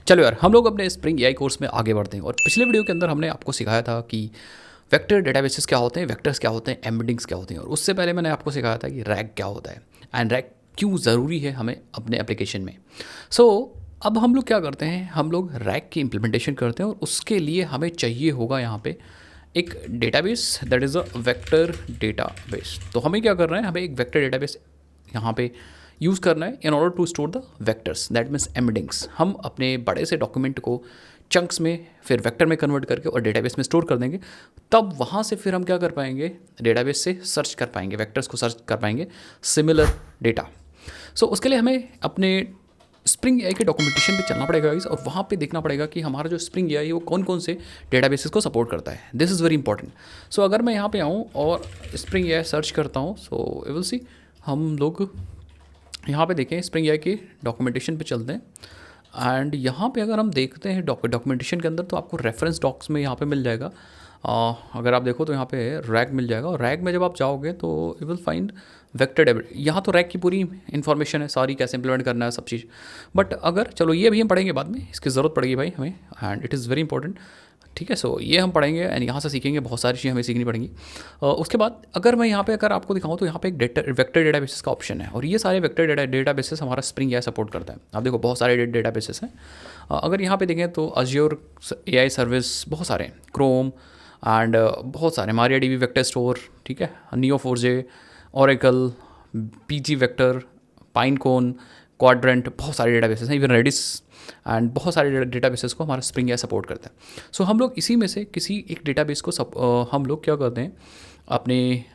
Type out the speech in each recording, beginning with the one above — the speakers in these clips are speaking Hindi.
चलो यार, हम लोग अपने स्प्रिंग एआई कोर्स में आगे बढ़ते हैं और पिछले वीडियो के अंदर हमने आपको सिखाया था कि वेक्टर डेटाबेसेस क्या होते हैं, वेक्टर्स क्या होते हैं, एम्बेडिंग्स क्या होती हैं। और उससे पहले मैंने आपको सिखाया था कि रैग क्या होता है एंड रैग क्यों ज़रूरी है हमें अपने एप्लीकेशन में। सो अब हम लोग क्या करते हैं, हम लोग रैग की इम्प्लीमेंटेशन करते हैं और उसके लिए हमें चाहिए होगा यहाँ पे एक database, that is a vector database. तो हमें क्या करना है, हमें एक वेक्टर डेटाबेस यहाँ पे यूज़ करना है in order to store the vectors, that means embeddings. हम अपने बड़े से डॉक्यूमेंट को चंक्स में फिर वेक्टर में कन्वर्ट करके और डेटाबेस में स्टोर कर देंगे। तब वहाँ से फिर हम क्या कर पाएंगे, डेटाबेस से सर्च कर पाएंगे, वेक्टर्स को सर्च कर पाएंगे, सिमिलर डेटा। सो उसके लिए हमें अपने स्प्रिंग एआई के डॉक्यूमेंटेशन पे चलना पड़ेगा गाइस, और वहाँ पे देखना पड़ेगा कि हमारा जो स्प्रिंग एआई है वो कौन कौन से डेटाबेसेस को सपोर्ट करता है। This is very important. So अगर मैं यहाँ पे आऊँ और स्प्रिंग एआई सर्च करता हूँ, सो यू विल सी, हम लोग यहाँ पे देखें स्प्रिंग एआई के डॉक्यूमेंटेशन पे चलते हैं। एंड यहाँ पे अगर हम देखते हैं डॉक्यूमेंटेशन के अंदर, तो आपको रेफरेंस डॉक्स में यहाँ पे मिल जाएगा। अगर आप देखो तो यहाँ पे रैग मिल जाएगा, और रैग में जब आप जाओगे तो यू विल फाइंड वेक्टर। यहाँ तो रैग की पूरी इन्फॉर्मेशन है, सारी कैसे इंप्लीमेंट करना है, सब चीज़। बट अगर चलो ये भी हम पढ़ेंगे बाद में, इसकी ज़रूरत पड़ेगी भाई हमें, and it is very important. ठीक है, सो ये हम पढ़ेंगे एंड यहाँ से सीखेंगे, बहुत सारी चीज़ें हमें सीखनी पड़ेंगी। उसके बाद अगर मैं यहाँ पे अगर आपको दिखाऊँ तो यहाँ पे एक वेक्टर डेटाबेसेस का ऑप्शन है, और ये सारे वेक्टर डेटाबेसेस हमारा स्प्रिंग एआई सपोर्ट करता है। आप देखो बहुत सारे डेटाबेसेस हैं। अगर यहाँ पे देखें तो अज्योर एआई सर्विस, बहुत सारे, क्रोम एंड बहुत सारे, मारिया डीबी वेक्टर स्टोर, ठीक है, नियो4j, ओरेकल, पीजी वेक्टर, पाइनकोन, क्वाड्रेंट, बहुत सारे डेटाबेसेस हैं, इवन रेडिस एंड बहुत सारे डेटाबेसेस को हमारा स्प्रिंग एआई सपोर्ट करता है। सो हम लोग इसी में से किसी एक डेटाबेस को हम लोग क्या करते हैं अपने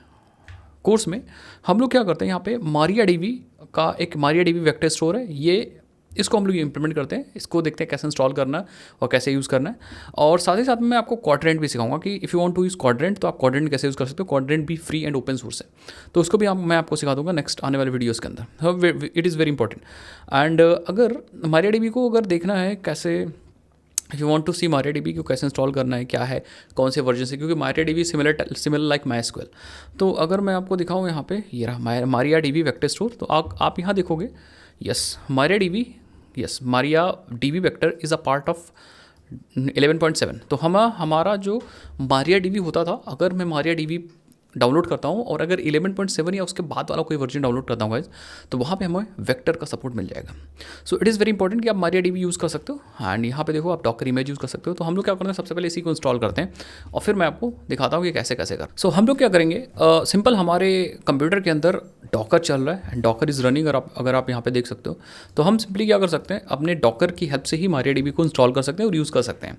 कोर्स में, हम लोग क्या करते हैं यहाँ पे मारिया डीबी का एक मारिया डीबी वेक्टर स्टोर है, ये इसको हम लोग इम्प्लीमेंट करते हैं। इसको देखते हैं कैसे इंस्टॉल करना है और कैसे यूज़ करना है। और साथ ही साथ में मैं आपको क्वाड्रेंट भी सिखाऊंगा कि if you want to use quadrant तो आप क्वाड्रेंट कैसे यूज़ कर सकते हो। क्वाड्रेंट भी फ्री एंड ओपन सोर्स है, तो उसको भी मैं आपको सिखा दूंगा नेक्स्ट आने वाले वीडियोज़ के अंदर। It is very important. And अगर मारिया डीबी को अगर देखना है कैसे, you want to see MariaDB को कैसे इंस्टॉल करना है, क्या है, कौन से वर्जन से, क्योंकि Maria dB similar like MySQL. तो अगर मैं आपको दिखाऊँ यहाँ पे, ये रहा मारिया डीबी वेक्टर स्टोर, तो आप यहाँ देखोगे, yes Maria dB, yes Maria dB vector is a part of 11.7। तो हमारा जो मारिया डीबी होता था, अगर मैं मारिया डीबी डाउनलोड करता हूँ और अगर 11.7 या उसके बाद वाला कोई वर्जन डाउनलोड करता हूँ गाइस, तो वहाँ पे हमें वेक्टर का सपोर्ट मिल जाएगा। So it is very important कि आप मारिया डीबी यूज़ कर सकते हो। एंड यहाँ पे देखो आप डॉकर इमेज यूज़ कर सकते हो। तो हम लोग क्या करते हैं, सबसे पहले इसी को इंस्टॉल करते हैं और फिर मैं आपको दिखाता हूँ कि कैसे कैसे कर। सो हम लोग क्या करेंगे, सिंपल हमारे कंप्यूटर के अंदर डॉकर चल रहा है, डॉकर इज़ रनिंग, अगर आप यहाँ पे देख सकते हो, तो हम सिंपली क्या कर सकते हैं, अपने डॉकर की हेल्प से ही मारिया डीबी को इंस्टॉल कर सकते हैं और यूज़ कर सकते हैं।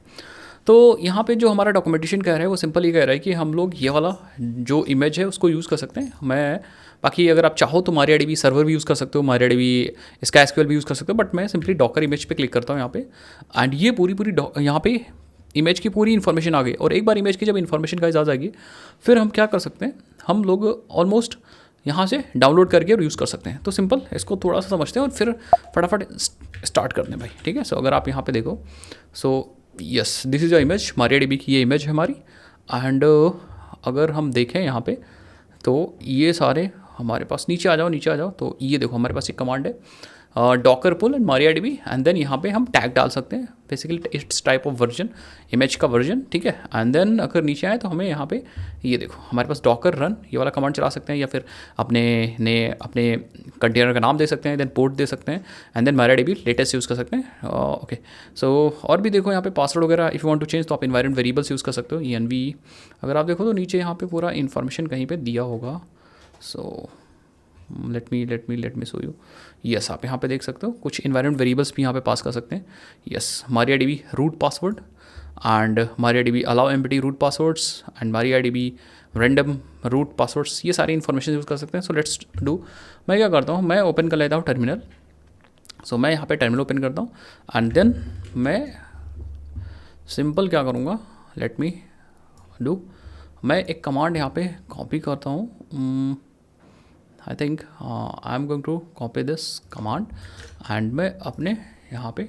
तो यहाँ पे जो हमारा डॉक्यूमेंटेशन कह रहा है वो सिंपल ये कह रहा है कि हम लोग ये वाला जो इमेज है उसको यूज़ कर सकते हैं। मैं बाकी अगर आप चाहो तो मारिया डीबी सर्वर भी यूज़ कर सकते हो, मारिया डीबी इसका एसक्यूएल भी यूज़ कर सकते हो, बट मैं सिंपली डॉकर इमेज पे क्लिक करता हूँ यहाँ पे, एंड ये पूरी यहाँ पे इमेज की पूरी इन्फॉर्मेशन आ गई। और एक बार इमेज की जब इन्फॉर्मेशन गाइस आ जाएगी, फिर हम क्या कर सकते हैं, हम लोग ऑलमोस्ट यहाँ से डाउनलोड करके और यूज़ कर सकते हैं। तो सिंपल इसको थोड़ा सा समझते हैं और फिर फटाफट स्टार्ट करते हैं भाई, ठीक है। सो अगर आप यहाँ पे देखो, so yes this is a image, Maria dB की ये इमेज है हमारी। एंड अगर हम देखें यहाँ पे, तो ये सारे हमारे पास, नीचे आ जाओ, तो ये देखो हमारे पास एक कमांड है, docker pull and Maria dB, and then यहाँ पे हम टैग डाल सकते हैं, basically it's type of version, image का वर्जन, ठीक है। एंड देन अगर नीचे आए तो हमें यहाँ पे ये देखो हमारे पास डॉकर रन ये वाला कमांड चला सकते हैं, या फिर अपने कंटेनर का नाम दे सकते हैं, देन पोर्ट दे सकते हैं, and then MariaDB latest use कर सकते हैं। ओके, सो और भी देखो यहाँ पे पासवर्ड वगैरह if you want to change तो आप इन्वायरमेंट वेरिएबल्स यूज़ कर सकते हो, ENV। अगर आप देखो तो नीचे यहाँ पे पूरा इन्फॉर्मेशन कहीं पे दिया होगा। So let me show you. Yes आप यहाँ पे देख सकते हो कुछ इन्वायरमेंट वेरिएबल्स भी यहाँ पे पास कर सकते हैं। Yes Maria DB root password and Maria DB allow empty root passwords and Maria DB random root passwords, ये सारी इन्फॉर्मेशन यूज़ कर सकते हैं। सो लेट्स डू, मैं क्या करता हूँ, मैं ओपन कर लेता हूँ टर्मिनल। सो मैं यहाँ पे टर्मिनल ओपन करता हूँ एंड देन मैं सिंपल क्या करूँगा, लेट मी डू, मैं एक कमांड यहाँ पे कॉपी करता हूँ। I think I am going to copy this command and मैं अपने यहाँ पे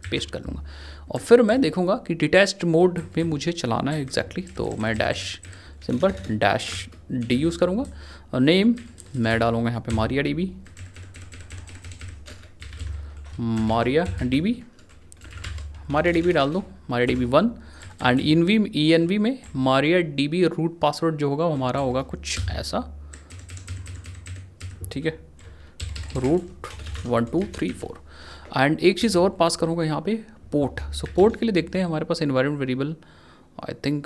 पेस्ट कर लूँगा, और फिर मैं देखूँगा कि डिटैच्ड मोड में मुझे चलाना है एग्जैक्टली। तो मैं सिंपल डैश डी यूज़ करूँगा, और नेम मैं डालूँगा यहाँ पे मारिया डीबी मारिया DB डाल दो, मारिया DB 1 एंड ENV में मारिया DB रूट पासवर्ड जो होगा वो हमारा होगा कुछ ऐसा, ठीक है, रूट 1 2 3 4। एंड एक चीज़ और पास करूँगा यहाँ पे, पोर्ट। सो पोर्ट के लिए देखते हैं हमारे पास environment variable, I think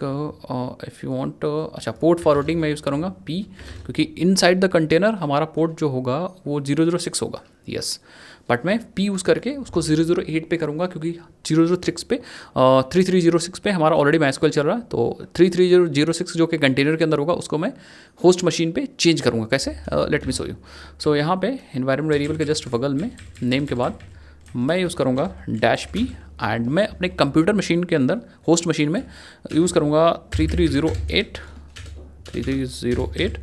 if you want, अच्छा पोर्ट फॉरवर्डिंग मैं यूज़ करूँगा P, क्योंकि इनसाइड द कंटेनर हमारा पोर्ट जो होगा वो 006 होगा, यस, बट मैं P यूज़ करके उसको 008 पे करूँगा, क्योंकि 006 पे 3306 पे हमारा ऑलरेडी MySQL चल रहा है, तो 3306 जो कि कंटेनर के अंदर होगा उसको मैं होस्ट मशीन पे चेंज करूँगा। कैसे, लेट मी शो यू। सो यहाँ पे एनवायरनमेंट वेरिएबल के जस्ट बगल में नेम के बाद मैं यूज़ करूँगा -P एंड मैं अपने कंप्यूटर मशीन के अंदर होस्ट मशीन में यूज़ करूँगा 3308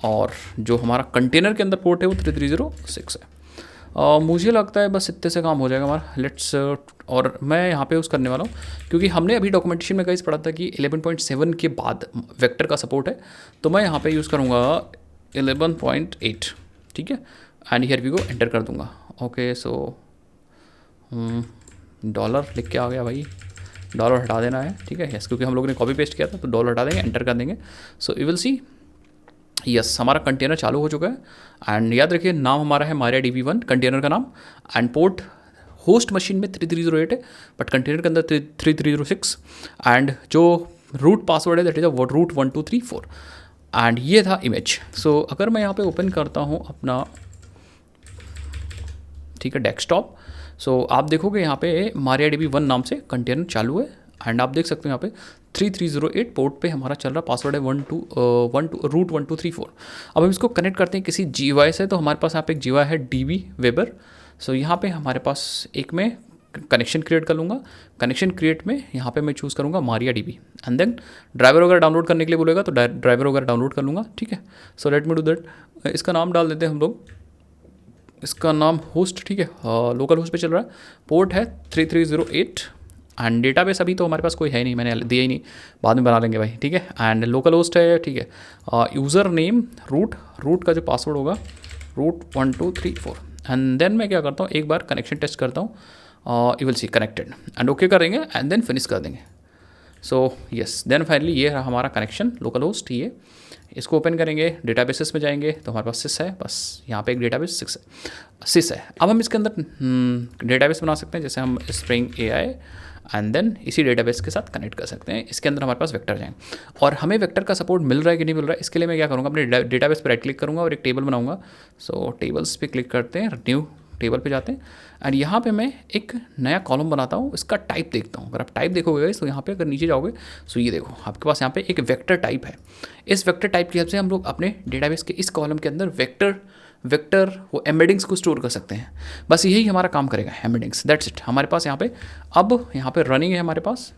और जो हमारा कंटेनर के अंदर पोर्ट है वो 3306 है। मुझे लगता है बस इतने से काम हो जाएगा हमारा। लेट्स और मैं यहाँ पे यूज़ करने वाला हूँ, क्योंकि हमने अभी डॉक्यूमेंटेशन में गाइस पढ़ा था कि 11.7 के बाद वेक्टर का सपोर्ट है, तो मैं यहाँ पे यूज़ करूँगा 11.8, ठीक है, and here we go, enter कर दूँगा। ओके, सो डॉलर लिख के आ गया भाई, डॉलर हटा देना है, ठीक है, यस, क्योंकि हम लोगों ने कॉपी पेस्ट किया था, तो डॉलर हटा देंगे, एंटर कर देंगे। So you will see, yes, हमारा कंटेनर चालू हो चुका है। एंड याद रखिए नाम हमारा है मारिया DB 1 कंटेनर का नाम, एंड पोर्ट होस्ट मशीन में 3308 है, बट कंटेनर के अंदर 3306, एंड जो रूट पासवर्ड है दैट इज रूट 1 2 3 4। एंड ये था इमेज। सो अगर मैं यहाँ पे ओपन करता हूँ अपना, ठीक है, डेस्कटॉप, सो आप देखोगे यहाँ पे मारिया DB 1 नाम से कंटेनर चालू है, एंड आप देख सकते हो यहाँ पे 3308 पोर्ट पे हमारा चल रहा, पासवर्ड है रूट 1 2 3 4। अब हम इसको कनेक्ट करते हैं किसी GUI से, तो हमारे पास यहाँ पे एक GUI है DB वेबर। सो यहाँ पे हमारे पास एक मैं कनेक्शन क्रिएट कर लूँगा। कनेक्शन क्रिएट में यहाँ पे मैं चूज़ करूँगा Maria DB, and then driver वगैरह डाउनलोड करने के लिए बोलेगा तो ड्राइवर वगैरह डाउनलोड कर लूँगा, ठीक है। So let me do that. इसका नाम डाल देते हैं हम लोग, इसका नाम होस्ट, ठीक है, लोकल होस्ट पे चल रहा है, पोर्ट है 3308, एंड डेटाबेस अभी तो हमारे पास कोई है नहीं, मैंने दिया ही नहीं, बाद में बना लेंगे भाई, ठीक है। एंड लोकल होस्ट है, ठीक है, यूज़र नेम रूट का जो पासवर्ड होगा रूट 1 2 3 4। एंड देन मैं क्या करता हूँ, एक बार कनेक्शन टेस्ट करता हूँ, you will see connected, and okay करेंगे, एंड देन फिनिश कर देंगे। सो यस, देन फाइनली ये रहा हमारा कनेक्शन लोकल होस्ट, ये इसको ओपन करेंगे, डेटाबेसेस में जाएंगे तो हमारे पास सिस है, बस यहाँ पे एक डेटाबेस सिस है। अब हम इसके अंदर डेटाबेस बना सकते हैं, जैसे हम स्प्रिंग AI, एंड देन इसी डेटाबेस के साथ कनेक्ट कर सकते हैं। इसके अंदर हमारे पास वेक्टर जाएंगे, और हमें वेक्टर का सपोर्ट मिल रहा है कि नहीं मिल रहा है, इसके लिए मैं क्या करूँगा, अपने डेटाबेस पर राइट क्लिक करूँगा और एक टेबल बनाऊँगा। सो टेबल्स पे क्लिक करते हैं, न्यू टेबल पे जाते हैं, एंड यहाँ पे मैं एक नया कॉलम बनाता हूँ, इसका टाइप देखता हूँ। अगर आप टाइप देखोगे तो यहाँ पे अगर नीचे जाओगे तो ये देखो आपके पास यहाँ पे एक वेक्टर टाइप है। इस वेक्टर टाइप की हेल्प से हम लोग अपने डेटाबेस के इस कॉलम के अंदर वेक्टर वो एम्बेडिंग्स को स्टोर कर सकते हैं। बस यही हमारा काम करेगा, एम्बेडिंग्स, दैट्स इट। हमारे पास यहाँ पे अब यहाँ पे रनिंग है हमारे पास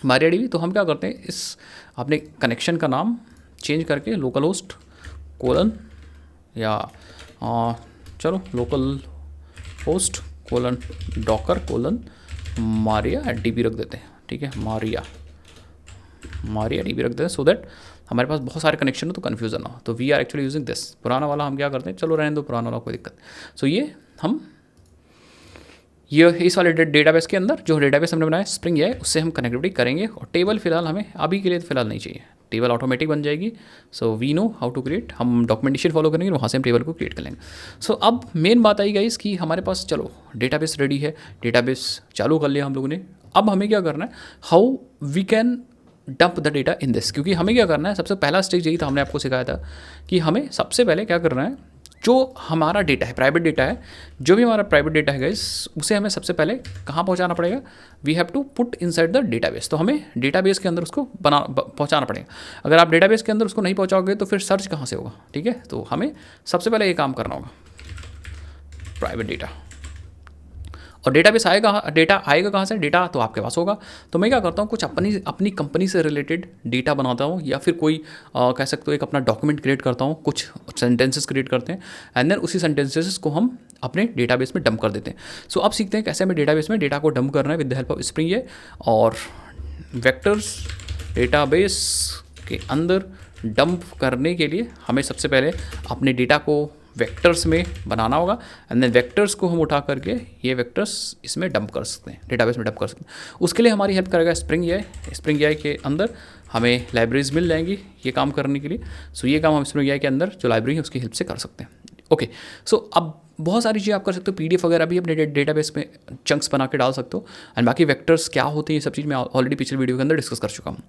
मारिया DB, तो हम क्या करते हैं, इस अपने कनेक्शन का नाम चेंज करके लोकल होस्ट कोलन, या चलो local host colon Docker colon Maria DB रख देते हैं, ठीक है, मारिया DB रख देते हैं, सो दैट हमारे पास बहुत सारे कनेक्शन हो तो कन्फ्यूजन ना हो। तो we are actually using this. पुराना वाला हम क्या करते हैं, चलो रहने दो पुराना वाला, कोई दिक्कत। सो ये हम इस वाले डेटाबेस के अंदर जो डेटाबेस हमने बनाया स्प्रिंग AI, उससे हम कनेक्टिविटी करेंगे। और टेबल फिलहाल हमें अभी के लिए फिलहाल नहीं चाहिए, टेबल ऑटोमेटिक बन जाएगी। So we know how to create, हम डॉक्यूमेंटेशन फॉलो करेंगे, वहाँ से हम टेबल को क्रिएट कर लेंगे। सो अब मेन बात आई गाइस कि हमारे पास चलो डेटाबेस रेडी है, डेटाबेस चालू कर लिया हम लोगों ने। अब हमें क्या करना है, how we can dump the data in this, क्योंकि हमें क्या करना है, सबसे पहला स्टेज यही था, हमने आपको सिखाया था कि हमें सबसे पहले क्या करना है, जो हमारा डेटा है, प्राइवेट डेटा है, जो भी हमारा प्राइवेट डेटा है गाइस, उसे हमें सबसे पहले कहाँ पहुँचाना पड़ेगा, we have to put inside the database. तो हमें डेटाबेस के अंदर उसको पहुँचाना पड़ेगा। अगर आप डेटाबेस के अंदर उसको नहीं पहुँचाओगे तो फिर सर्च कहाँ से होगा, ठीक है। तो हमें सबसे पहले ये काम करना होगा, प्राइवेट डेटा, और डेटाबेस डेटा आएगा कहाँ से, डेटा तो आपके पास होगा। तो मैं क्या करता हूँ, कुछ अपनी कंपनी से रिलेटेड डेटा बनाता हूँ, या फिर कोई कह सकते हो एक अपना डॉक्यूमेंट क्रिएट करता हूँ, कुछ सेंटेंसेस क्रिएट करते हैं, एंड देन उसी सेंटेंसेस को हम अपने डेटाबेस में डंप कर देते हैं। सो अब सीखते हैं कैसे हमें डेटाबेस में डेटा को डंप करना है with the help of spring AI। और वेक्टर्स डेटाबेस के अंदर डंप करने के लिए हमें सबसे पहले अपने डेटा को वेक्टर्स में बनाना होगा एंड देन वेक्टर्स को हम उठा करके ये वेक्टर्स इसमें डंप कर सकते हैं, डेटाबेस में डंप कर सकते हैं। उसके लिए हमारी हेल्प करेगा स्प्रिंग एआई। स्प्रिंग एआई के अंदर हमें लाइब्रेरीज मिल जाएंगी ये काम करने के लिए। सो ये काम हम स्प्रिंग एआई के अंदर जो लाइब्रेरी है उसकी हेल्प से कर सकते हैं। ओके, सो अब बहुत सारी चीज़ें आप कर सकते हो, पीडीएफ वगैरह भी अपने डेटाबेस में चंक्स बना के डाल सकते हो एंड बाकी वेक्टर्स क्या होते हैं ये सब चीज़ मैं ऑलरेडी पिछले वीडियो के अंदर डिस्कस कर चुका हूँ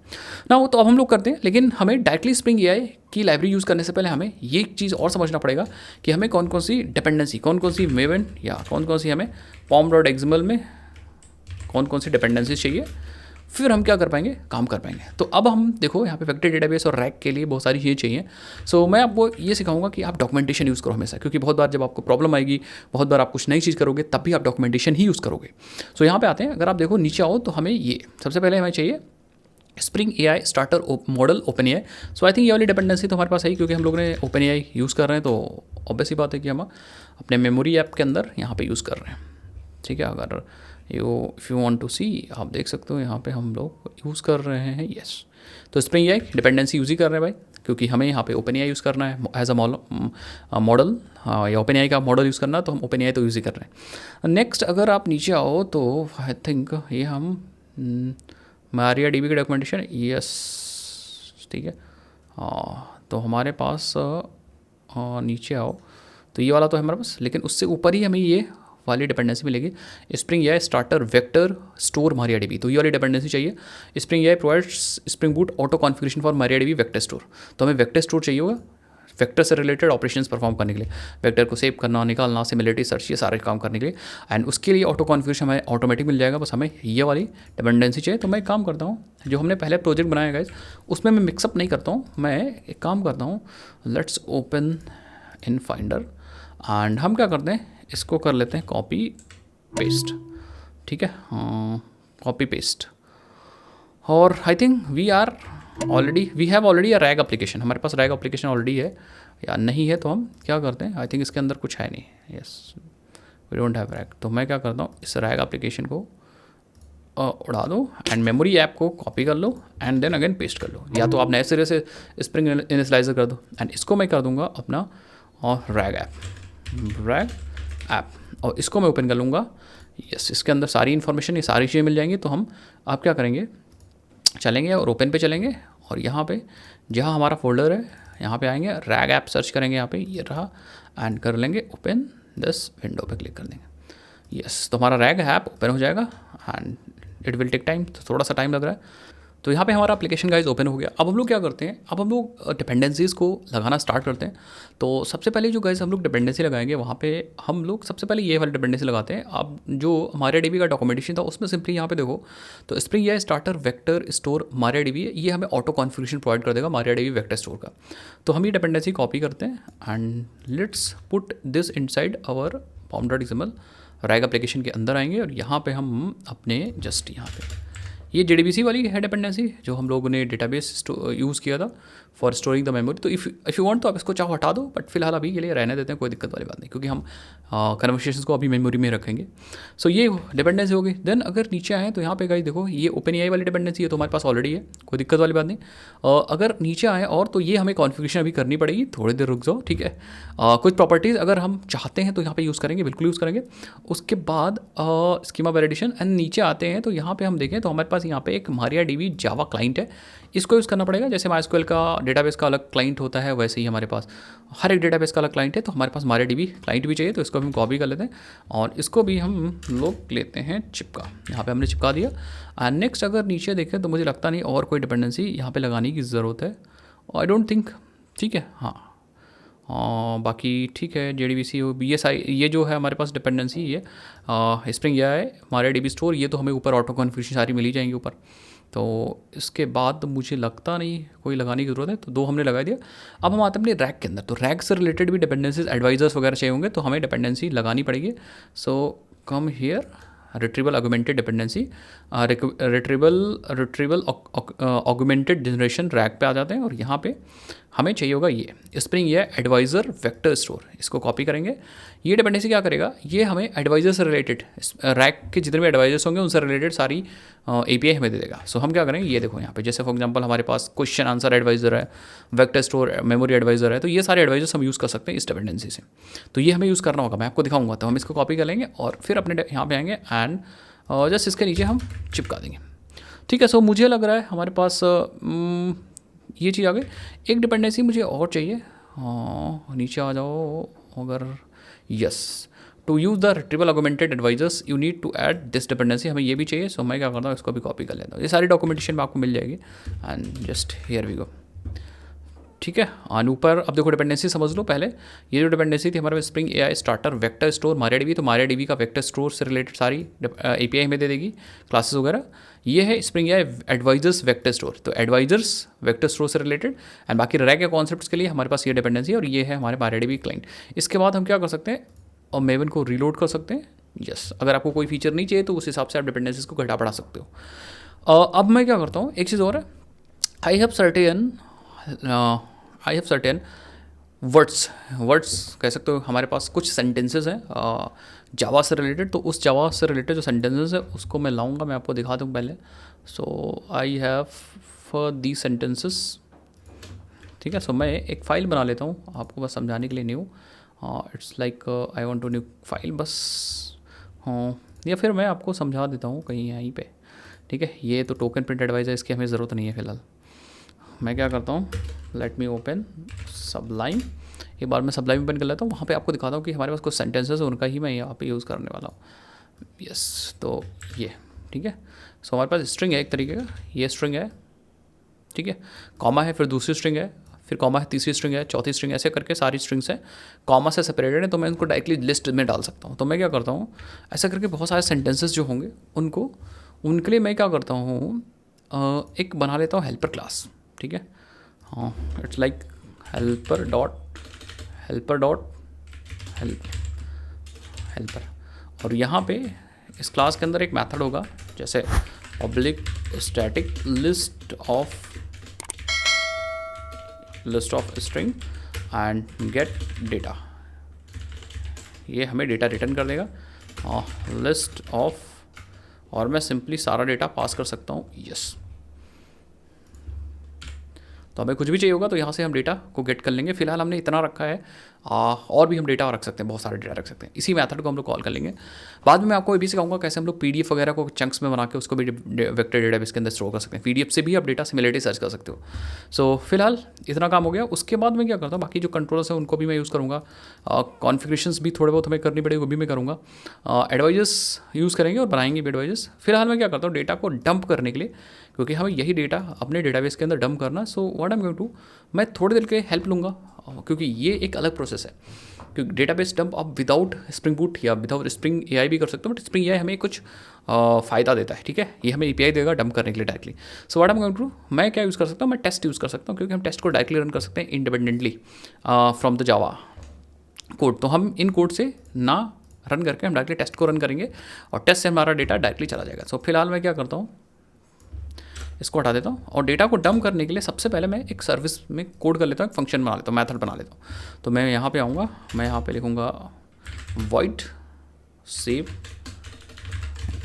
ना। वो तो अब हम लोग करते हैं, लेकिन हमें डायरेक्टली स्प्रिंग एआई की लाइब्रेरी यूज़ करने से पहले हमें ये चीज़ और समझना पड़ेगा कि हमें कौन कौन सी डिपेंडेंसी, कौन कौन सी मेवन या कौन कौन सी हमें pom.xml में कौन कौन सी डिपेंडेंसी चाहिए, फिर हम क्या कर पाएंगे, काम कर पाएंगे। तो अब हम देखो यहाँ पे वेक्टर डेटाबेस और रैक के लिए बहुत सारी चीज़ें चाहिए। सो मैं आपको ये सिखाऊंगा कि आप डॉक्यूमेंटेशन यूज़ करो हमेशा, क्योंकि बहुत बार जब आपको प्रॉब्लम आएगी, बहुत बार आप कुछ नई चीज़ करोगे, तब भी आप डॉक्यूमेंटेशन ही यूज़ करोगे। सो यहाँ पे आते हैं, अगर आप देखो नीचे आओ तो हमें ये सबसे पहले हमें चाहिए spring AI starter model open AI. So I think ये वाली डिपेंडेंसी तो हमारे पास है, क्योंकि हम लोग ने ओपन एआई यूज़ कर रहे हैं, तो ऑब्वियस ही बात है कि हम अपने मेमोरी ऐप के अंदर यहाँ पे यूज़ कर रहे हैं। ठीक है, अगर इफ़ यू वांट टू सी, आप देख सकते हो यहाँ पे हम लोग यूज़ कर रहे हैं। येस, तो स्प्रिंग एआई डिपेंडेंसी यूज़ ही कर रहे हैं भाई, क्योंकि हमें यहाँ पे ओपन एआई यूज़ करना है एज अ मॉडल, या ओपन एआई का मॉडल यूज़ करना है, तो हम ओपन एआई तो यूज़ ही कर रहे हैं। नेक्स्ट अगर आप नीचे आओ तो आई थिंक ये हम मारिया डीबी की डॉक्यूमेंटेशन, यस ठीक है। तो हमारे पास नीचे आओ तो ये वाला तो है हमारे पास, लेकिन उससे ऊपर ही हमें ये वाली डिपेंडेंसी मिलेगी, spring AI starter vector store Maria dB. तो ये वाली डिपेंडेंसी चाहिए। Spring AI provides spring boot auto configuration for Maria dB vector store. तो हमें वेक्टर स्टोर चाहिए होगा वेक्टर से रिलेटेड ऑपरेशंस परफॉर्म करने के लिए, वेक्टर को सेव करना, निकालना, सिमिलरिटी सर्च, ये सारे काम करने के लिए। एंड उसके लिए ऑटो कॉन्फ़िगरेशन हमें ऑटोमेटिक मिल जाएगा, बस हमें ये वाली डिपेंडेंसी चाहिए। तो मैं एक काम करता हूँ, जो हमने पहले प्रोजेक्ट बनाया गाइस, उसमें मैं मिक्सअप नहीं करता हूँ, मैं एक काम करता हूँ, let's open in finder and हम क्या करते हैं, इसको कर लेते हैं कॉपी पेस्ट। ठीक है, कॉपी पेस्ट, और I think we have already a RAG application. हमारे पास रैग एप्लीकेशन ऑलरेडी है, या नहीं है तो हम क्या करते हैं, आई थिंक इसके अंदर कुछ है नहीं, yes we don't have RAG. तो मैं क्या करता हूँ, इस रैग एप्लीकेशन को उड़ा दो एंड मेमोरी ऐप को कॉपी कर लो एंड देन अगेन पेस्ट कर लो, या तो आप नए सिरे से स्प्रिंग इनिशियलाइजर कर दो। एंड इसको मैं कर दूंगा अपना और रैग ऐप, और इसको मैं ओपन कर लूँगा। यस, इसके अंदर सारी इन्फॉर्मेशन, ये सारी चीज़ें मिल जाएंगी। तो हम आप क्या करेंगे, चलेंगे और ओपन पे चलेंगे, और यहाँ पे जहाँ हमारा फोल्डर है यहाँ पे आएंगे, रैग ऐप सर्च करेंगे, यहाँ पे ये रहा, एंड कर लेंगे ओपन दिस विंडो पे क्लिक कर देंगे। यस, तो हमारा रैग ऐप ओपन हो जाएगा and it will take time, तो थोड़ा सा टाइम लग रहा है। तो यहाँ पे हमारा एप्लीकेशन गाइज ओपन हो गया। अब हम लोग क्या करते हैं, अब हम लोग डिपेंडेंसीज़ को लगाना स्टार्ट करते हैं। तो सबसे पहले जो गाइज हम लोग डिपेंडेंसी लगाएंगे, वहाँ पे हम लोग सबसे पहले ये वाली डिपेंडेंसी लगाते हैं। अब जो मारिया डीबी का डॉक्यूमेंटेशन था उसमें सिंपली यहाँ पे देखो, तो spring AI starter vector store Maria dB, ये हमें ऑटो कॉन्फ़िगरेशन प्रोवाइड कर देगा मारिया डीबी वेक्टर स्टोर का। तो हम ये डिपेंडेंसी कॉपी करते हैं and let's put this inside our pom.xml RAG application के अंदर आएंगे, और यहाँ पे हम अपने जस्ट यहाँ पे ये JDBC वाली है डिपेंडेंसी जो हम लोगों ने डेटाबेस यूज़ किया था फॉर स्टोरिंग द मेमोरी। तो इफ़ यू वांट तो आप इसको चाहो हटा दो, बट फिलहाल अभी के लिए रहने देते हैं, कोई दिक्कत वाली बात नहीं, क्योंकि हम कन्वर्सेशंस को अभी मेमोरी में रखेंगे। सो ये डिपेंडेंसी होगी। देन अगर नीचे आए तो यहाँ पे गाइस देखो, ये ओपन एआई वाली डिपेंडेंसी है, तो हमारे पास ऑलरेडी है, कोई दिक्कत वाली बात नहीं। अगर नीचे आए और तो ये हमें कॉन्फ़िगरेशन अभी करनी पड़ेगी, थोड़ी देर रुक जाओ, ठीक है। कुछ प्रॉपर्टीज़ अगर हम चाहते हैं तो यहाँ पे यूज़ करेंगे, बिल्कुल यूज़ करेंगे। उसके बाद स्कीमा वैलिडेशन एंड नीचे आते हैं तो यहाँ पे हम देखें तो हमारे पास यहाँ पे एक मारिया डीबी जावा क्लाइंट है, इसको यूज़ करना पड़ेगा। जैसे MySQL का डेटाबेस का अलग क्लाइंट होता है, वैसे ही हमारे पास हर एक डेटाबेस का अलग क्लाइंट है। तो हमारे पास मारिया डीबी क्लाइंट भी चाहिए, तो इसको हम कॉपी कर लेते हैं और इसको भी हम लोग लेते हैं चिपका, यहाँ पे हमने चिपका दिया। एंड नेक्स्ट अगर नीचे देखें तो मुझे लगता नहीं और कोई डिपेंडेंसी यहाँ पे लगाने की ज़रूरत है, आई डोंट थिंक, ठीक है। हाँ, बाकी ठीक है। JDBC BSI ये जो है हमारे पास डिपेंडेंसी, ये spring AI Maria dB store, ये तो हमें ऊपर ऑटो कॉन्फ़िगरेशन सारी मिल ही जाएंगी ऊपर। तो इसके बाद मुझे लगता नहीं कोई लगाने की ज़रूरत है, तो दो हमने लगा दिया। अब हम आते हैं अपने रैक के अंदर, तो रैक से रिलेटेड भी डिपेंडेंसीज एडवाइजर्स वगैरह चाहिए होंगे, तो हमें डिपेंडेंसी लगानी पड़ेगी। So come here, retrieval augmented dependency, retrieval augmented generation RAG पे आ जाते हैं, और यहाँ पे हमें चाहिए होगा ये स्प्रिंग ये एडवाइज़र वेक्टर स्टोर, इसको कॉपी करेंगे। ये डिपेंडेंसी क्या करेगा, ये हमें एडवाइज़र से रिलेटेड रैक के जितने भी एडवाइजर्स होंगे उनसे रिलेटेड सारी API हमें दे देगा। सो हम क्या करेंगे, ये देखो यहाँ पे जैसे फॉर एग्जांपल हमारे पास क्वेश्चन आंसर एडवाइज़र है, वेक्टर स्टोर मेमोरी एडवाइज़र है, तो ये सारे एडवाइजर्स हम यूज़ कर सकते हैं इस डिपेंडेंसी से। तो ये हमें यूज़ करना होगा, मैं आपको दिखाऊंगा। तो हम इसको कॉपी कर लेंगे और फिर अपने यहाँ पे आएंगे एंड जस्ट इसके नीचे हम चिपका देंगे, ठीक है। सो मुझे लग रहा है हमारे पास ये चीज़ आ गई। एक डिपेंडेंसी मुझे और चाहिए, नीचे आ जाओ अगर, yes, to use the retrieval augmented advisors you need to add this dependency, हमें ये भी चाहिए। सो मैं क्या करता हूँ, इसको भी कॉपी कर लेता हूँ, ये सारी डॉक्यूमेंटेशन में आपको मिल जाएगी and just here we go, ठीक है। आन ऊपर अब देखो डिपेंडेंसी समझ लो। पहले ये जो डिपेंडेंसी थी हमारे Spring AI starter vector store MariaDB, तो MariaDB का वेक्टर स्टोर से रिलेटेड सारी API हमें दे देगी, क्लासेस वगैरह। ये है Spring AI advisors vector store, तो एडवाइजर्स वेक्टर स्टोर से रिलेटेड एंड बाकी रैक के कॉन्सेप्ट्स के लिए हमारे पास ये डिपेंडेंसी है और ये है हमारे MariaDB क्लाइंट। इसके बाद हम क्या कर सकते हैं, और मेवन को रीलोड कर सकते हैं, यस। अगर आपको कोई फीचर नहीं चाहिए तो उस हिसाब से आप डिपेंडेंसीज को घटा बढ़ा सकते हो। अब मैं क्या करता हूँ, एक चीज़ और है, आई हैव सर्टेन वर्ड्स कह सकते हो, हमारे पास कुछ सेंटेंसेस हैं जावा से रिलेटेड, तो उस जावा से रिलेटेड जो सेंटेंसेस है उसको मैं लाऊंगा, मैं आपको दिखा दूँ पहले। सो आई हैव दी सेंटेंसेस, ठीक है। सो मैं एक फ़ाइल बना लेता हूँ आपको बस समझाने के लिए, new it's like I want to new file बस, हाँ, या फिर मैं आपको समझा देता हूँ कहीं यहीं पे, ठीक है। ये तो टोकन प्रिंट एडवाइजर, इसकी हमें ज़रूरत नहीं है फ़िलहाल। मैं क्या करता हूँ, लेट मी ओपन सबलाइम, एक बार मैं सबलाइम ओपन कर लेता हूँ, वहाँ पे आपको दिखाता हूँ कि हमारे पास कुछ सेंटेंसेस है, उनका ही मैं यहाँ पे यूज़ करने वाला हूँ, यस। तो ये ठीक है। सो हमारे पास स्ट्रिंग है एक तरीके का, ये स्ट्रिंग है, ठीक है, कॉमा है, फिर दूसरी स्ट्रिंग है, फिर कॉमा है, तीसरी स्ट्रिंग है, चौथी स्ट्रिंग, ऐसे करके सारी स्ट्रिंग्स हैं कॉमा से सेपरेटेड है, तो मैं इनको डायरेक्टली लिस्ट में डाल सकता हूँ। तो मैं क्या करता हूँ, ऐसा करके बहुत सारे सेंटेंसेस जो होंगे उनको, उनके लिए मैं क्या करता हूँ, एक बना लेता हूँ हेल्पर क्लास, ठीक है। हाँ, इट्स लाइक हेल्पर और यहाँ पे इस क्लास के अंदर एक मेथड होगा, जैसे public static list of string and gate data, ये हमें डेटा रिटर्न कर देगा, लिस्ट ऑफ, और मैं सिंपली सारा डेटा पास कर सकता हूँ, यस। तो हमें कुछ भी चाहिए होगा तो यहाँ से हम डेटा को गेट कर लेंगे। फिलहाल हमने इतना रखा है, और भी हम डेटा रख सकते हैं, बहुत सारे डेटा रख सकते हैं। इसी मेथड को हम लोग कॉल कर लेंगे। बाद में मैं आपको ये भी सिखाऊंगा कैसे हम लोग PDF वगैरह को चंक्स में बना के उसको भी वेक्टर डेटाबेस के अंदर स्टोर कर सकते हैं। PDF से भी आप डेटा सिमिलरिटी सर्च कर सकते हो। सो फिलहाल इतना काम हो गया। उसके बाद मैं क्या करता हूँ, बाकी जो कंट्रोलर्स हैं उनको भी मैं यूज़ करूँगा, कॉन्फ़िगरेशंस भी थोड़े बहुत हमें करनी पड़ेगी, वो भी मैं करूँगा। एडवाइजर्स यूज़ करेंगे और बनाएंगे भी एडवाइजर्स। फिलहाल मैं क्या करता हूँ, डेटा को डंप करने के लिए, क्योंकि हमें यही डेटा अपने डेटाबेस के अंदर डंप करना। So what I am going to, मैं थोड़ी देर के हेल्प लूँगा, क्योंकि ये एक अलग प्रोसेस है। क्योंकि डेटाबेस डंप आप विदाउट स्प्रिंग बूट या विदाउट स्प्रिंग AI भी कर सकते हो, बट स्प्रिंग AI हमें कुछ फ़ायदा देता है, ठीक है। ये हमें API देगा डंप करने के लिए directly. So what I am going to, मैं क्या यूज़ कर सकता हूँ, मैं टेस्ट यूज़ कर सकता हूँ, क्योंकि हम टेस्ट को डायरेक्टली रन कर सकते हैं independently from the Java code. तो हम इन कोड से ना रन करके हम डायरेक्टली टेस्ट को रन करेंगे और टेस्ट से हमारा डेटा डायरेक्टली चला जाएगा। सो फिलहाल मैं क्या करता हूँ, इसको हटा देता हूँ और डेटा को डंप करने के लिए सबसे पहले मैं एक सर्विस में कोड कर लेता हूँ, एक फंक्शन बना लेता हूँ, मेथड बना लेता हूँ। तो मैं यहाँ पे आऊँगा, मैं यहाँ पे लिखूँगा void save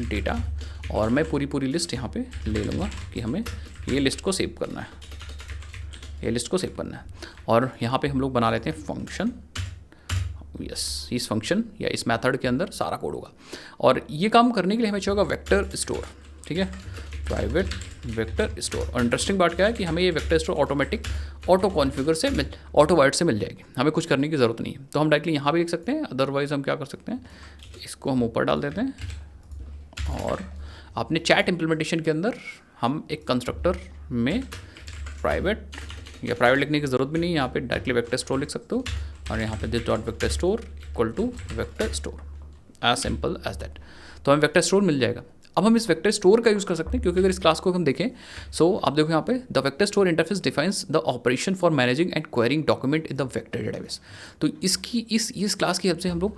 डेटा, और मैं पूरी लिस्ट यहाँ पे ले लूँगा कि हमें ये लिस्ट को सेव करना है, और यहाँ पे हम लोग बना लेते हैं फंक्शन, यस। इस फंक्शन या इस मेथड के अंदर सारा कोड होगा, और ये काम करने के लिए हमें चाहिए होगा वेक्टर स्टोर, ठीक है, प्राइवेट वेक्टर स्टोर। और इंटरेस्टिंग बात क्या है कि हमें ये vector store automatic auto configure से ऑटो वाइड से मिल जाएगी, हमें कुछ करने की ज़रूरत नहीं है। तो हम डायरेक्टली यहाँ भी लिख सकते हैं, अदरवाइज़ हम क्या कर सकते हैं, इसको हम ऊपर डाल देते हैं, और अपने चैट इम्प्लीमेंटेशन के अंदर हम एक कंस्ट्रक्टर में प्राइवेट लिखने की ज़रूरत भी नहीं है, यहाँ पे डायरेक्टली वेक्टर स्टोर लिख सकते हो, और यहाँ पे this dot vector store equal to vector store, as simple as that. तो हमें वेक्टर स्टोर मिल जाएगा। अब हम इस वेक्टर स्टोर का यूज़ कर सकते हैं, क्योंकि अगर इस क्लास को हम देखें, सो आप देखो यहाँ पे the vector store interface defines the operation for managing and quarrying document in the vector database. तो इसकी इस क्लास की हेल्प से हम लोग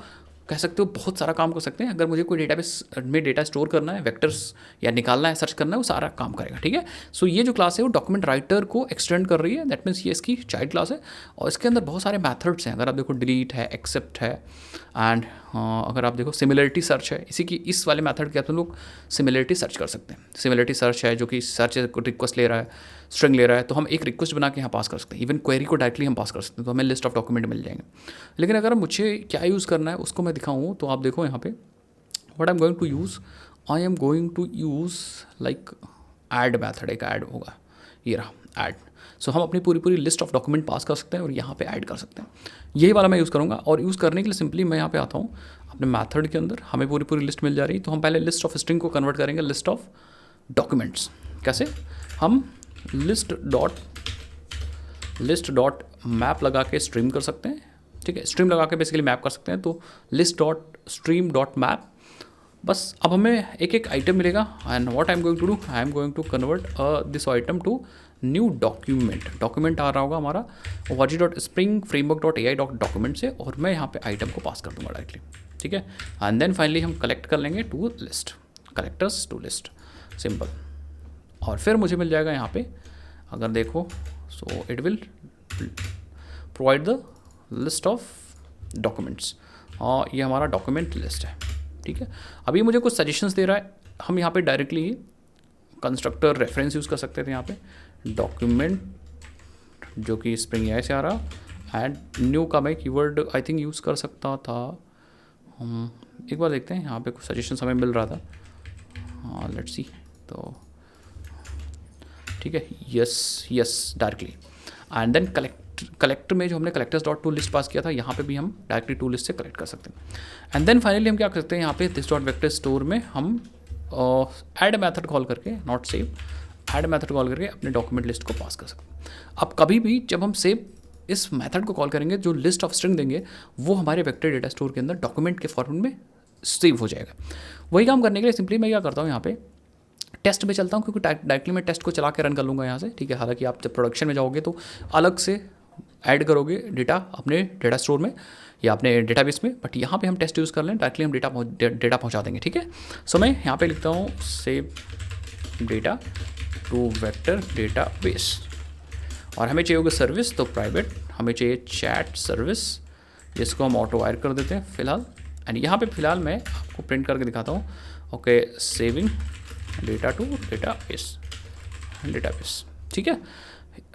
कह सकते हो बहुत सारा काम कर सकते हैं। अगर मुझे कोई डेटाबेस में डेटा स्टोर करना है, वेक्टर्स या निकालना है, सर्च करना है, वो सारा काम करेगा, ठीक है। सो ये जो क्लास है वो डॉक्यूमेंट राइटर को एक्सटेंड कर रही है, दैट मीन्स ये इसकी चाइल्ड क्लास है। और इसके अंदर बहुत सारे मैथड्स हैं। अगर आप देखो डिलीट है, एक्सेप्ट है, एंड अगर आप देखो सिमिलरिटी सर्च है, इसी की इस वाले मैथड के आप लोग सिमिलरिटी सर्च कर सकते हैं। सिमिलरिटी सर्च है जो कि सर्च रिक्वेस्ट ले रहा है, स्ट्रिंग ले रहा है, तो हम एक रिक्वेस्ट बना के यहाँ पास कर सकते हैं। इवन क्वेरी को डायरेक्टली हम पास कर सकते हैं, तो हमें लिस्ट ऑफ डॉक्यूमेंट मिल जाएंगे। लेकिन अगर मुझे क्या यूज़ करना है उसको मैं दिखाऊँ, तो आप देखो यहाँ पे what I am going to use, I am going to use like add method, एक ऐड होगा, ये रहा ऐड। सो हम अपनी पूरी लिस्ट ऑफ डॉक्यूमेंट पास कर सकते हैं और यहाँ पे ऐड कर सकते हैं। यही वाला मैं यूज़ करूँगा। और यूज़ करने के लिए सिंपली मैं यहाँ पे आता हूँ अपने मैथड के अंदर, हमें पूरी लिस्ट मिल जा रही है। तो हम पहले लिस्ट ऑफ स्ट्रिंग को कन्वर्ट करेंगे लिस्ट ऑफ डॉक्यूमेंट्स। कैसे? हम लिस्ट डॉट मैप लगा के स्ट्रीम कर सकते हैं, ठीक है। स्ट्रीम लगा के बेसिकली मैप कर सकते हैं। तो list dot stream dot map, बस अब हमें एक एक आइटम मिलेगा। And what I am going to do, I am going to convert this item to new document आ रहा होगा हमारा org dot spring framework dot AI dot document से, और मैं यहाँ पे आइटम को पास कर दूंगा डायरेक्टली, ठीक है। एंड देन फाइनली हम कलेक्ट कर लेंगे to list, collectors to list, simple. और फिर मुझे मिल जाएगा यहाँ पे, अगर देखो, so it will provide the list of documents, और ये हमारा डॉक्यूमेंट लिस्ट है, ठीक है। अभी मुझे कुछ सजेशंस दे रहा है। हम यहाँ पे डायरेक्टली कंस्ट्रक्टर रेफरेंस यूज़ कर सकते थे, यहाँ पे डॉक्यूमेंट जो कि स्प्रिंग AI से आ रहा, एंड न्यू का मैं कीवर्ड आई थिंक यूज़ कर सकता था। हम एक बार देखते हैं, यहाँ पे कुछ सजेशंस हमें मिल रहा था। हाँ, लेट्स सी, तो ठीक है, yes directly. And then collector में जो हमने collectors dot to list pass किया था, यहाँ पे भी हम डायरेक्टली टू लिस्ट से कलेक्ट कर सकते हैं। एंड देन फाइनली हम क्या कर सकते हैं, यहाँ पे दिस डॉट वेक्टर स्टोर में हम ऐड मैथड कॉल करके, not save, add method call करके अपने डॉक्यूमेंट लिस्ट को पास कर सकते हैं। अब कभी भी जब हम सेव इस मैथड को कॉल करेंगे, जो लिस्ट ऑफ स्ट्रिंग देंगे वो हमारे वेक्टर डेटा स्टोर के अंदर डॉक्यूमेंट के फॉर्मेट में सेव हो जाएगा। वही काम करने के लिए सिंपली मैं क्या करता हूँ, यहाँ पे टेस्ट में चलता हूँ, क्योंकि डायरेक्टली मैं टेस्ट को चला के रन कर लूँगा यहाँ से, ठीक है। हालांकि आप जब प्रोडक्शन में जाओगे तो अलग से ऐड करोगे डेटा अपने डेटा स्टोर में या अपने डेटाबेस में, बट यहाँ पे हम टेस्ट यूज़ कर लें, डायरेक्टली हम डेटा पहुँचा देंगे, ठीक है। सो मैं यहाँ पे लिखता हूँ save data to vector database, और हमें चाहिए होगा सर्विस, तो प्राइवेट हमें चाहिए चैट सर्विस, जिसको हम ऑटो वायर कर देते हैं फिलहाल। एंड यहाँ पे फिलहाल मैं आपको प्रिंट करके दिखाता हूँ, okay, saving data to database, ठीक है।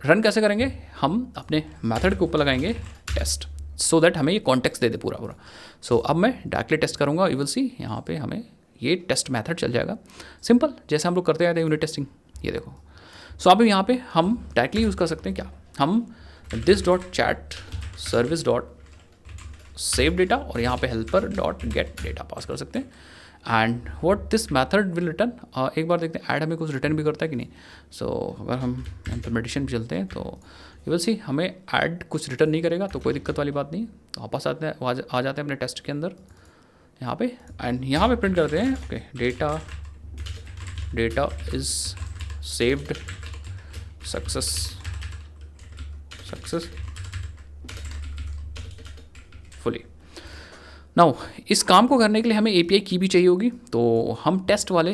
रन कैसे करेंगे, हम अपने मेथड के ऊपर लगाएंगे टेस्ट, सो दैट हमें ये कॉन्टेक्स्ट दे दे पूरा। सो अब मैं डायरेक्टली टेस्ट करूँगा, यू विल सी यहाँ पे हमें ये टेस्ट मेथड चल जाएगा, सिंपल, जैसे हम लोग करते आए थे यूनिट टेस्टिंग, ये देखो। सो अब यहाँ पे हम डायरेक्टली यूज़ कर सकते हैं क्या, हम this dot chat service dot save data, और यहाँ पे helper dot gate data pass कर सकते हैं। And what this method will return, एक बार देखते हैं ऐड हमें कुछ रिटर्न भी करता है कि नहीं। सो अगर हम इम्प्लीमेंटेशन पे चलते हैं तो यू विल सी हमें ऐड कुछ रिटर्न नहीं करेगा, तो कोई दिक्कत वाली बात नहीं। तो वापस आते हैं, आ जाते हैं अपने टेस्ट के अंदर यहाँ पे, एंड यहाँ पे प्रिंट करते हैं, okay, data is saved successfully. Now इस काम को करने के लिए हमें API की भी चाहिए होगी, तो हम टेस्ट वाले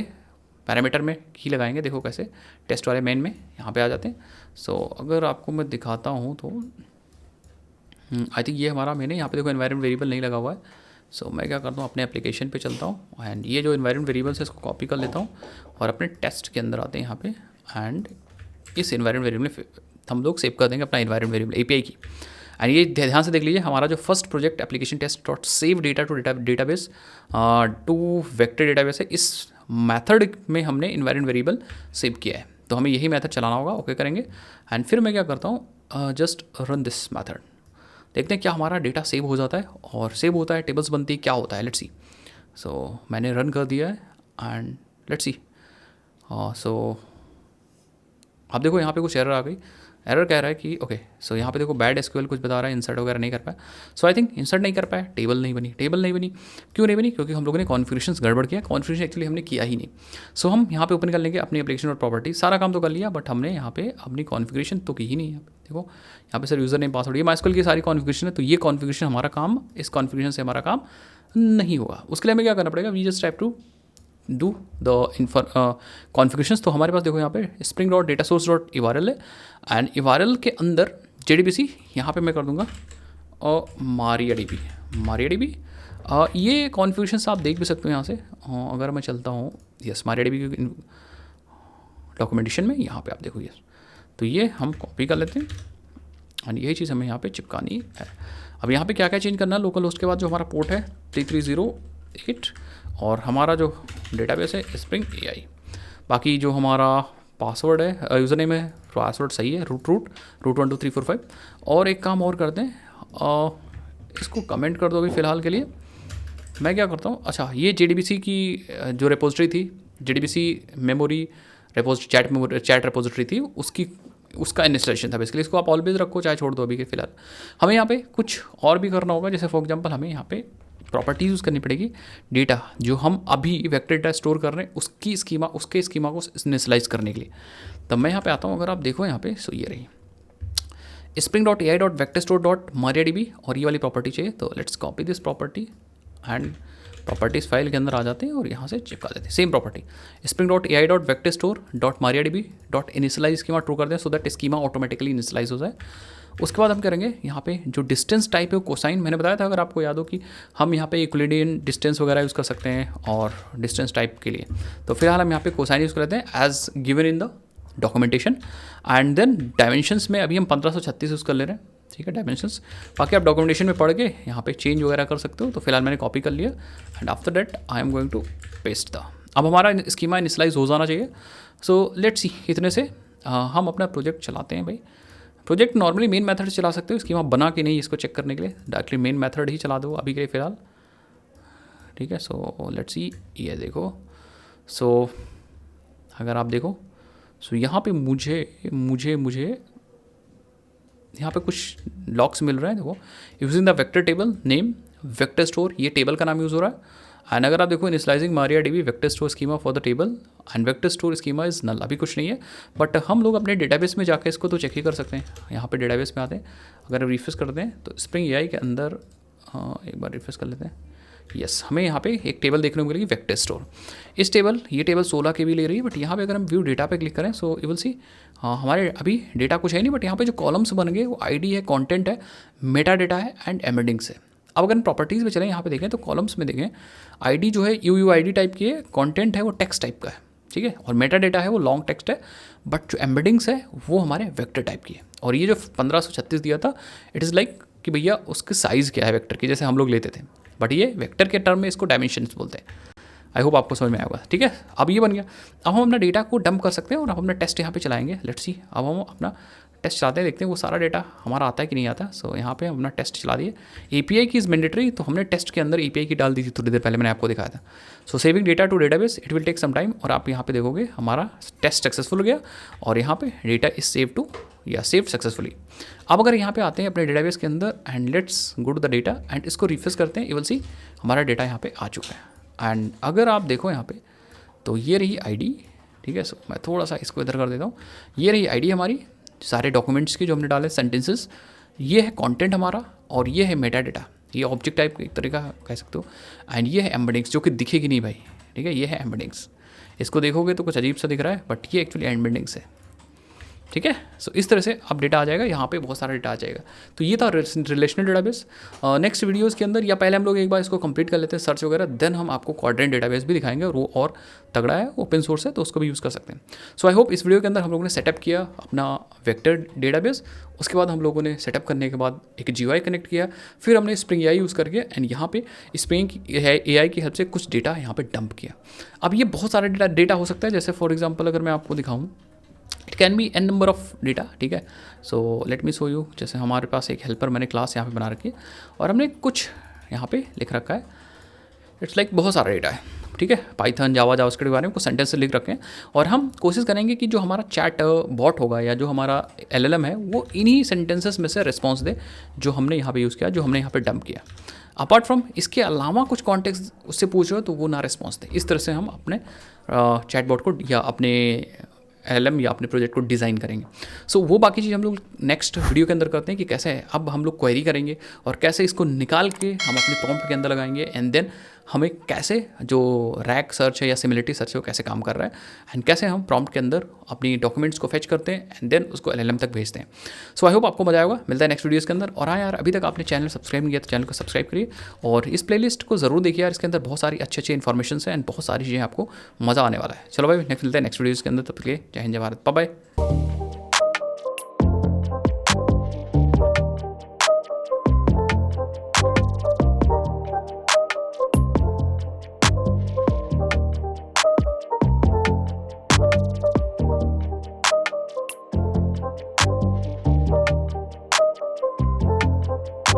पैरामीटर में की लगाएंगे। देखो कैसे, टेस्ट वाले मेन में यहाँ पे आ जाते हैं। सो अगर आपको मैं दिखाता हूँ तो आई थिंक ये हमारा मेन है। यहाँ पे देखो एनवायरनमेंट वेरिएबल नहीं लगा हुआ है। सो मैं क्या करता हूँ, अपने एप्लीकेशन पे चलता हूँ, एंड ये जो एनवायरनमेंट वेरिएबल्स है इसको कॉपी कर लेता हूँ, और अपने टेस्ट के अंदर आते हैं यहाँ पे, एंड इस एनवायरनमेंट वेरिएबल में हम लोग सेव कर देंगे अपना environment variable API key. And ये ध्यान से देख लीजिए, हमारा जो first project application test dot save data to database to vector database है, इस मेथड में हमने इन्वायरमेंट वेरिएबल सेव किया है। तो हमें यही मेथड चलाना होगा, ओके करेंगे। एंड फिर मैं क्या करता हूँ, जस्ट रन दिस मेथड, देखते हैं क्या हमारा डेटा सेव हो जाता है, और सेव होता है, टेबल्स बनती है, क्या होता है, लेट्स सी। सो मैंने रन कर दिया है, एंड लेट्स सी। सो आप देखो यहाँ पे कुछ एरर आ गई, एरर कह रहा है कि ओके सो यहाँ पे देखो बैड एसक्यूएल कुछ बता रहा है, इंसर्ट वगैरह नहीं कर पाया। सो आई थिंक इंसर्ट नहीं कर पाया, टेबल नहीं बनी। टेबल नहीं बनी क्यों नहीं बनी? क्योंकि हम लोगों ने कॉन्फ़िगरेशंस गड़बड़ किया, कॉन्फ़िगरेशन एक्चुअली हमने किया ही नहीं। सो हम यहाँ पे ओपन कर लेंगे अपनी एप्लीकेशन और प्रॉपर्टी, सारा काम तो कर लिया बट हमने यहाँ पे अपनी कॉन्फ़िगरेशन तो की ही नहीं है। देखो यहाँ पे सर यूज़र नेम पासवर्ड, ये माइस्क्यूएल की सारी कॉन्फ़िगरेशन है, तो ये कॉन्फ़िगरेशन हमारा काम, इस कॉन्फ़िगरेशन से हमारा काम नहीं होगा। उसके लिए हमें क्या करना पड़ेगा? We just have to do the configurations. तो हमारे पास देखो यहाँ पे spring dot data source dot URL है, एंड URL के अंदर JDBC यहाँ पे मैं कर दूँगा और MariaDB। ये कॉन्फ़िगरेशंस आप देख भी सकते हो यहाँ से। अगर मैं चलता हूँ यस MariaDB की डॉक्यूमेंटेशन में, यहाँ पे आप देखो यस, तो ये हम कॉपी कर लेते हैं एंड यही चीज़ हमें यहाँ पे चिपकानी है। अब यहाँ पे क्या क्या चेंज करना है? लोकल होस्ट के बाद जो हमारा पोर्ट है 3308 और हमारा जो डेटाबेस है स्प्रिंग AI। बाकी जो हमारा पासवर्ड है, यूज़र नेम है, पासवर्ड सही है, रूट 1 2 3 4 5। और एक काम और करते हैं, इसको कमेंट कर दो अभी फ़िलहाल के लिए। मैं क्या करता हूँ, अच्छा ये JDBC की जो रिपोजिटरी थी, JDBC memory repository, chat repository थी, उसका इंस्टॉलेशन था बेसिकली। इसको आप ऑलवेज रखो, चाहे छोड़ दो अभी के फिलहाल। हमें यहाँ पे कुछ और भी करना होगा, जैसे फॉर एग्जांपल हमें यहाँ पे प्रॉपर्टीज यूज़ करनी पड़ेगी। डेटा जो हम अभी वेक्टर डेटा स्टोर कर रहे हैं उसके स्कीमा को इनिशियलाइज करने के लिए। तब मैं यहाँ पे आता हूँ, अगर आप देखो यहाँ पे, सो ये रही spring.ai.vectorstore.mariadb और ये वाली प्रॉपर्टी चाहिए। तो let's copy this property and properties file के अंदर आ जाते हैं और यहाँ से चिपका देते हैं same property. spring.ai.vectorstore.mariadb.initialize schema true कर दें so that schema automatically initialize हो जाए। उसके बाद हम करेंगे यहाँ पे जो डिस्टेंस टाइप है कोसाइन, मैंने बताया था अगर आपको याद हो कि हम यहाँ पे यूक्लिडियन डिस्टेंस वगैरह यूज़ कर सकते हैं और डिस्टेंस टाइप के लिए। तो फिलहाल हम यहाँ पे कोसाइन यूज़ कर लेते हैं as given in the documentation. And then dimensions में अभी हम 1536 यूज़ कर ले रहे हैं, ठीक है डायमेंशंस। बाकी आप डॉक्यूमेंटेशन में पढ़ के यहाँ पे चेंज वगैरह कर सकते हो। तो फिलहाल मैंने कॉपी कर लिया and after that I am going to paste the. अब हमारा स्कीमा इनिशियलाइज हो जाना चाहिए। सो लेट्स सी, इतने से हम अपना प्रोजेक्ट चलाते हैं भाई। प्रोजेक्ट नॉर्मली मेन मेथड से चला सकते हो, स्कीमा बना के नहीं, इसको चेक करने के लिए डायरेक्टली मेन मेथड ही चला दो अभी के लिए फ़िलहाल, ठीक है। सो लेट्स सी, ये देखो, सो अगर आप देखो, सो यहाँ पे मुझे यहाँ पे कुछ लॉक्स मिल रहे हैं। देखो using the vector table name vector store, ये टेबल का नाम यूज़ हो रहा है। एंड अगर आप देखो initializing MariaDB vector store schema for the table and vector store schema is null, अभी कुछ नहीं है। बट हम लोग अपने डेटाबेस में जाके इसको तो चेक ही कर सकते हैं। यहाँ पे डेटाबेस में आते हैं, अगर रिफ्रेश करते हैं तो स्प्रिंग AI के अंदर एक बार रिफ्रेश कर लेते हैं। यस, हमें यहाँ पे एक टेबल देखने को मिलेगी वेक्टर स्टोर। ये टेबल 16 KB ले रही है, बट यहाँ पे अगर हम व्यू डेटा पे क्लिक करें सो यू विल सी हमारे अभी डेटा कुछ है नहीं, बट यहाँ पे जो कॉलम्स बन गए वो ID है, कंटेंट है, मेटा डेटा है एंड एम्बेडिंग्स है। अब अगर हम प्रॉपर्टीज़ में चलें, यहाँ पे देखें तो कॉलम्स में देखें ID जो है UUID टाइप की है, कंटेंट है वो टेक्स्ट टाइप का है, ठीक है, और मेटा डेटा है वो लॉन्ग टेक्स्ट है, बट जो एम्बेडिंग्स है वो हमारे वेक्टर टाइप की है। और ये जो 1536 दिया था इट इज़ लाइक कि भैया उसकी साइज़ क्या है वेक्टर की, जैसे हम लोग लेते थे, बट ये वेक्टर के टर्म में इसको डायमेंशंस बोलते हैं। आई होप आपको समझ में आया होगा, ठीक है। अब ये बन गया, अब हम अपना डेटा को डंप कर सकते हैं और अब अपना टेस्ट यहाँ पे चलाएंगे। लेट्स सी, अब हम अपना टेस्ट चलाते हैं, देखते हैं वो सारा डेटा हमारा आता है कि नहीं आता। सो यहाँ पे हम अपना टेस्ट चला दिए। API की इज़ मैंडेटरी, तो हमने टेस्ट के अंदर API की डाल दी थी थोड़ी देर पहले, मैंने आपको दिखाया था। So saving data to database it will take some time, और आप यहाँ पे देखोगे हमारा टेस्ट सक्सेसफुल हो गया और यहाँ पे डेटा इज सेव टू या सेव सक्सेसफुली। अब अगर यहाँ पे आते हैं अपने डेटाबेस के अंदर and let's go to the data and इसको रिफ्रेश करते हैं, यू विल सी हमारा डेटा यहाँ पे आ चुका है। एंड अगर आप देखो यहाँ पे तो ये रही ID, ठीक है। सो मैं थोड़ा सा इसको इधर कर देता हूँ। ये रही ID हमारी सारे डॉक्यूमेंट्स की जो हमने डाले, सेंटेंसेस, ये है कंटेंट हमारा और ये है मेटा डेटा, ये ऑब्जेक्ट टाइप एक तरीका कह सकते हो। एंड ये है एम्बेडिंग्स जो कि दिखेगी नहीं भाई, ठीक है, ये है एम्बेडिंग्स। इसको देखोगे तो कुछ अजीब सा दिख रहा है, बट ये एक्चुअली एम्बेडिंग्स है, ठीक है। सो इस तरह से अब डेटा आ जाएगा, यहाँ पे बहुत सारा डेटा आ जाएगा। तो ये था रिलेशनल डेटाबेस। नेक्स्ट वीडियोस के अंदर या पहले हम लोग एक बार इसको कंप्लीट कर लेते हैं सर्च वगैरह, देन हम आपको क्वाड्रेंट डेटाबेस भी दिखाएंगे और वो और तगड़ा है, ओपन सोर्स है, तो उसको भी यूज़ कर सकते हैं। सो आई होप इस वीडियो के अंदर हम लोगों ने सेटअप किया अपना वेक्टर डेटाबेस। उसके बाद हम लोगों ने सेटअप करने के बाद एक GUI कनेक्ट किया, फिर हमने स्प्रिंग AI यूज़ करके एंड यहाँ पे स्प्रिंग AI की हेल्प से कुछ डेटा यहाँ पे डंप किया। अब ये बहुत सारा डेटा हो सकता है, जैसे फॉर एग्जाम्पल अगर मैं आपको दिखाऊँ, it can be n number of data, ठीक है। So let me show you. जैसे हमारे पास एक हेल्पर मैंने क्लास यहाँ पे बना रखी है और हमने कुछ यहाँ पे लिख रखा है, इट्स लाइक बहुत सारा डेटा है। ठीक है, पाइथन, जावा, जावास्क्रिप्ट के बारे में कुछ सेंटेंस लिख रखे हैं और हम कोशिश करेंगे कि जो हमारा चैट बॉट होगा या जो हमारा LLM है वो इन्हीं सेंटेंसेस में से रिस्पॉन्स दे जो हमने यहाँ पे यूज़ किया, जो हमने यहाँ पे डंप किया। अपार्ट फ्रॉम इसके अलावा कुछ कॉन्टेक्स्ट उससे पूछ रहे हो तो वो ना रिस्पॉन्स दे। इस तरह से हम अपने चैट बॉट को या अपने LLM या अपने प्रोजेक्ट को डिज़ाइन करेंगे। सो वो बाकी चीज़ हम लोग नेक्स्ट वीडियो के अंदर करते हैं कि कैसे अब हम लोग क्वेरी करेंगे और कैसे इसको निकाल के हम अपने प्रॉम्प्ट के अंदर लगाएंगे एंड देन हमें कैसे जो रैग सर्च है या सिमिलरिटी सर्च है वो कैसे काम कर रहा है एंड कैसे हम प्रॉम्प्ट के अंदर अपनी डॉक्यूमेंट्स को फेच करते हैं एंड देन उसको LLM तक भेजते हैं। सो आई होप आपको मजा आएगा। मिलता है नेक्स्ट वीडियोज़ के अंदर। और हाँ यार, अभी तक आपने चैनल सब्सक्राइब नहीं किया तो चैनल को सब्सक्राइब करिए और इस प्लेलिस्ट को ज़रूर देखिए यार, इसके अंदर बहुत सारी अच्छी अच्छी इन्फॉर्मेशन है एंड बहुत सारी चीज़ें आपको मज़ा आने वाला है। चलो भाई, नेक्स्ट मिलते हैं नेक्स्ट वीडियोज़ के अंदर। तब तक के लिए जय हिंद, जय भारत, बाय बाय।